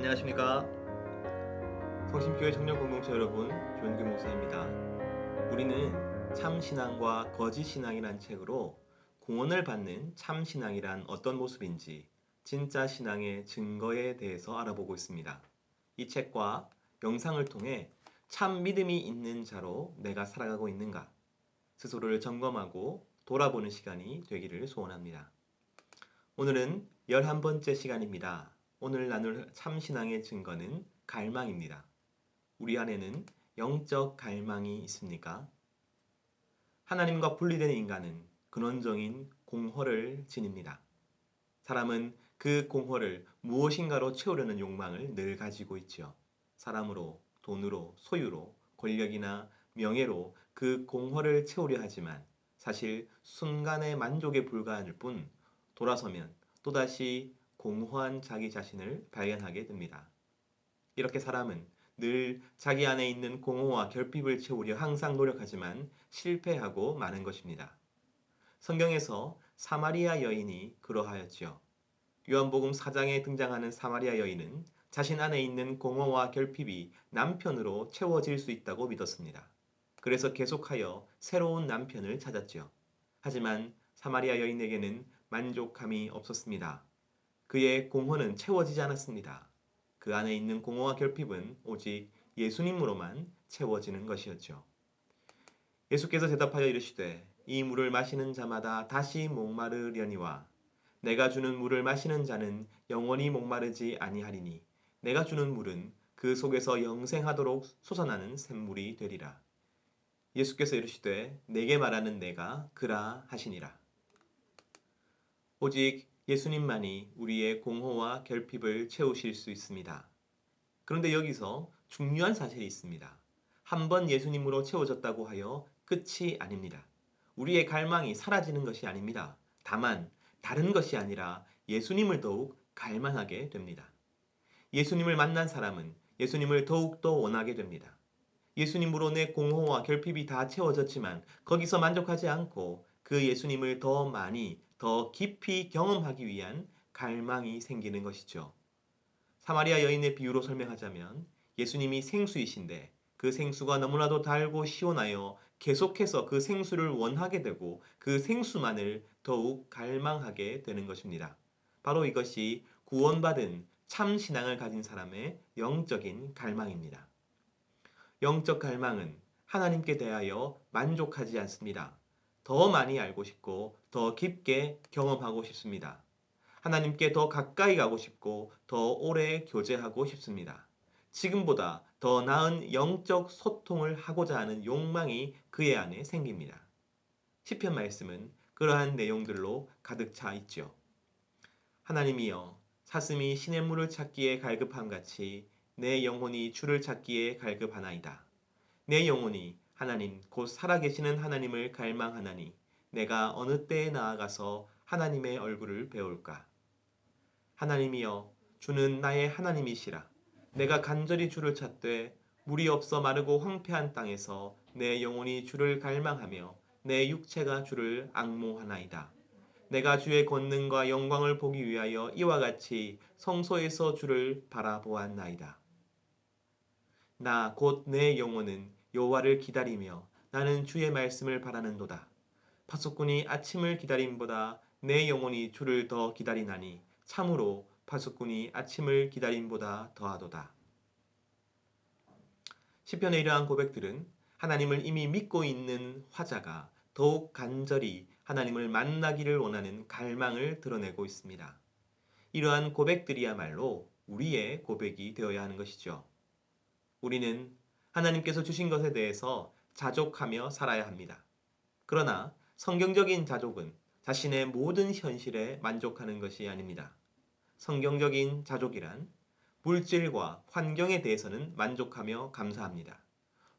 안녕하십니까? 성심교회 청년 공동체 여러분, 조은규 목사입니다. 우리는 참신앙과 거짓신앙이란 책으로 구원을 받는 참신앙이란 어떤 모습인지 진짜 신앙의 증거에 대해서 알아보고 있습니다. 이 책과 영상을 통해 참 믿음이 있는 자로 내가 살아가고 있는가 스스로를 점검하고 돌아보는 시간이 되기를 소원합니다. 오늘은 11번째 시간입니다. 오늘 나눌 참신앙의 증거는 갈망입니다. 우리 안에는 영적 갈망이 있습니까? 하나님과 분리된 인간은 근원적인 공허를 지닙니다. 사람은 그 공허를 무엇인가로 채우려는 욕망을 늘 가지고 있죠. 사람으로, 돈으로, 소유로, 권력이나 명예로 그 공허를 채우려 하지만 사실 순간의 만족에 불과할 뿐 돌아서면 또다시 공허한 자기 자신을 발견하게 됩니다. 이렇게 사람은 늘 자기 안에 있는 공허와 결핍을 채우려 항상 노력하지만 실패하고 마는 것입니다. 성경에서 사마리아 여인이 그러하였지요. 요한복음 4장에 등장하는 사마리아 여인은 자신 안에 있는 공허와 결핍이 남편으로 채워질 수 있다고 믿었습니다. 그래서 계속하여 새로운 남편을 찾았지요. 하지만 사마리아 여인에게는 만족함이 없었습니다. 그의 공허는 채워지지 않았습니다. 그 안에 있는 공허와 결핍은 오직 예수님으로만 채워지는 것이었죠. 예수께서 대답하여 이르시되 이 물을 마시는 자마다 다시 목마르려니와 내가 주는 물을 마시는 자는 영원히 목마르지 아니하리니 내가 주는 물은 그 속에서 영생하도록 솟아나는 샘물이 되리라. 예수께서 이르시되 내게 말하는 내가 그라 하시니라. 오직 예수님만이 우리의 공허와 결핍을 채우실 수 있습니다. 그런데 여기서 중요한 사실이 있습니다. 한 번 예수님으로 채워졌다고 하여 끝이 아닙니다. 우리의 갈망이 사라지는 것이 아닙니다. 다만 다른 것이 아니라 예수님을 더욱 갈망하게 됩니다. 예수님을 만난 사람은 예수님을 더욱더 원하게 됩니다. 예수님으로 내 공허와 결핍이 다 채워졌지만 거기서 만족하지 않고 그 예수님을 더 많이, 더 깊이 경험하기 위한 갈망이 생기는 것이죠. 사마리아 여인의 비유로 설명하자면 예수님이 생수이신데 그 생수가 너무나도 달고 시원하여 계속해서 그 생수를 원하게 되고 그 생수만을 더욱 갈망하게 되는 것입니다. 바로 이것이 구원받은 참 신앙을 가진 사람의 영적인 갈망입니다. 영적 갈망은 하나님께 대하여 만족하지 않습니다. 더 많이 알고 싶고 더 깊게 경험하고 싶습니다. 하나님께 더 가까이 가고 싶고 더 오래 교제하고 싶습니다. 지금보다 더 나은 영적 소통을 하고자 하는 욕망이 그의 안에 생깁니다. 시편 말씀은 그러한 내용들로 가득 차 있죠. 하나님이여 사슴이 시냇물을 찾기에 갈급함 같이 내 영혼이 주를 찾기에 갈급하나이다. 내 영혼이 하나님 곧 살아계시는 하나님을 갈망하나니 내가 어느 때에 나아가서 하나님의 얼굴을 배울까. 하나님이여 주는 나의 하나님이시라. 내가 간절히 주를 찾되 물이 없어 마르고 황폐한 땅에서 내 영혼이 주를 갈망하며 내 육체가 주를 앙모하나이다. 내가 주의 권능과 영광을 보기 위하여 이와 같이 성소에서 주를 바라보았나이다. 나 곧 내 영혼은 여호와를 기다리며 나는 주의 말씀을 바라는도다. 파수꾼이 아침을 기다림보다 내 영혼이 주를 더 기다리나니 참으로 파수꾼이 아침을 기다림보다 더하도다. 시편의 이러한 고백들은 하나님을 이미 믿고 있는 화자가 더욱 간절히 하나님을 만나기를 원하는 갈망을 드러내고 있습니다. 이러한 고백들이야말로 우리의 고백이 되어야 하는 것이죠. 우리는 하나님께서 주신 것에 대해서 자족하며 살아야 합니다. 그러나 성경적인 자족은 자신의 모든 현실에 만족하는 것이 아닙니다. 성경적인 자족이란 물질과 환경에 대해서는 만족하며 감사합니다.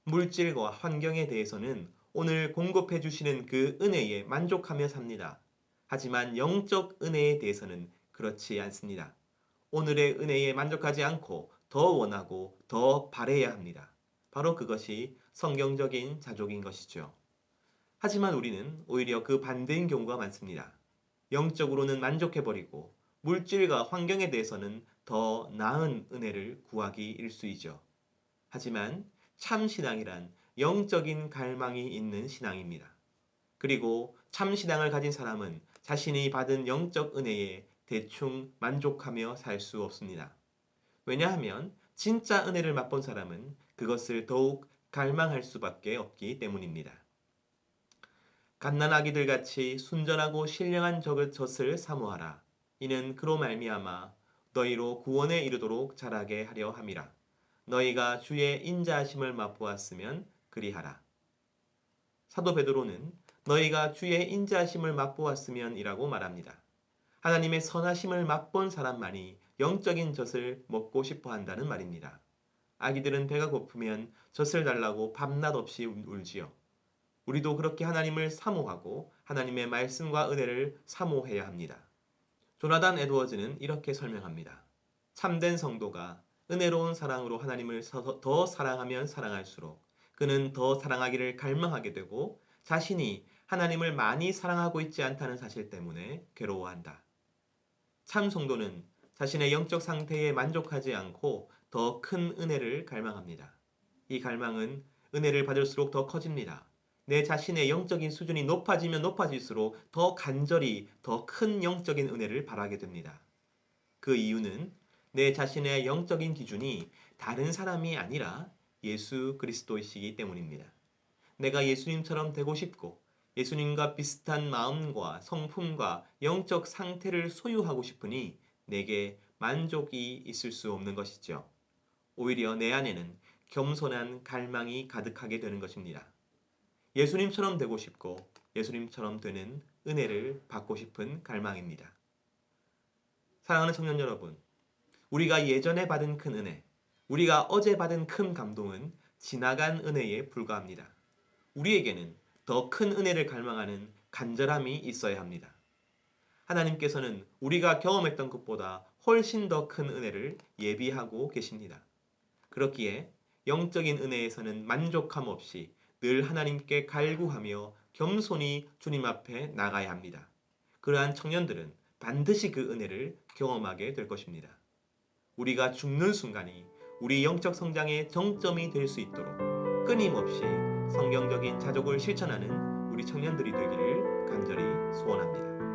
물질과 환경에 대해서는 오늘 공급해 주시는 그 은혜에 만족하며 삽니다. 하지만 영적 은혜에 대해서는 그렇지 않습니다. 오늘의 은혜에 만족하지 않고 더 원하고 더 바라야 합니다. 바로 그것이 성경적인 자족인 것이죠. 하지만 우리는 오히려 그 반대인 경우가 많습니다. 영적으로는 만족해버리고 물질과 환경에 대해서는 더 나은 은혜를 구하기 일쑤이죠. 하지만 참 신앙이란 영적인 갈망이 있는 신앙입니다. 그리고 참 신앙을 가진 사람은 자신이 받은 영적 은혜에 대충 만족하며 살 수 없습니다. 왜냐하면 진짜 은혜를 맛본 사람은 그것을 더욱 갈망할 수밖에 없기 때문입니다. 갓난아기들 같이 순전하고 신령한 젖을 사모하라. 이는 그로 말미암아 너희로 구원에 이르도록 자라게 하려 함이라. 너희가 주의 인자하심을 맛보았으면 그리하라. 사도 베드로는 너희가 주의 인자하심을 맛보았으면이라고 말합니다. 하나님의 선하심을 맛본 사람만이 영적인 젖을 먹고 싶어 한다는 말입니다. 아기들은 배가 고프면 젖을 달라고 밤낮 없이 울지요. 우리도 그렇게 하나님을 사모하고 하나님의 말씀과 은혜를 사모해야 합니다. 조나단 에드워즈는 이렇게 설명합니다. 참된 성도가 은혜로운 사랑으로 하나님을 더 사랑하면 사랑할수록 그는 더 사랑하기를 갈망하게 되고 자신이 하나님을 많이 사랑하고 있지 않다는 사실 때문에 괴로워한다. 참 성도는 자신의 영적 상태에 만족하지 않고 더 큰 은혜를 갈망합니다. 이 갈망은 은혜를 받을수록 더 커집니다. 내 자신의 영적인 수준이 높아지면 높아질수록 더 간절히 더 큰 영적인 은혜를 바라게 됩니다. 그 이유는 내 자신의 영적인 기준이 다른 사람이 아니라 예수 그리스도이시기 때문입니다. 내가 예수님처럼 되고 싶고 예수님과 비슷한 마음과 성품과 영적 상태를 소유하고 싶으니 내게 만족이 있을 수 없는 것이죠. 오히려 내 안에는 겸손한 갈망이 가득하게 되는 것입니다. 예수님처럼 되고 싶고 예수님처럼 되는 은혜를 받고 싶은 갈망입니다. 사랑하는 청년 여러분, 우리가 예전에 받은 큰 은혜, 우리가 어제 받은 큰 감동은 지나간 은혜에 불과합니다. 우리에게는 더 큰 은혜를 갈망하는 간절함이 있어야 합니다. 하나님께서는 우리가 경험했던 것보다 훨씬 더 큰 은혜를 예비하고 계십니다. 그렇기에 영적인 은혜에서는 만족함 없이 늘 하나님께 갈구하며 겸손히 주님 앞에 나가야 합니다. 그러한 청년들은 반드시 그 은혜를 경험하게 될 것입니다. 우리가 죽는 순간이 우리 영적 성장의 정점이 될 수 있도록 끊임없이 성경적인 자족을 실천하는 우리 청년들이 되기를 간절히 소원합니다.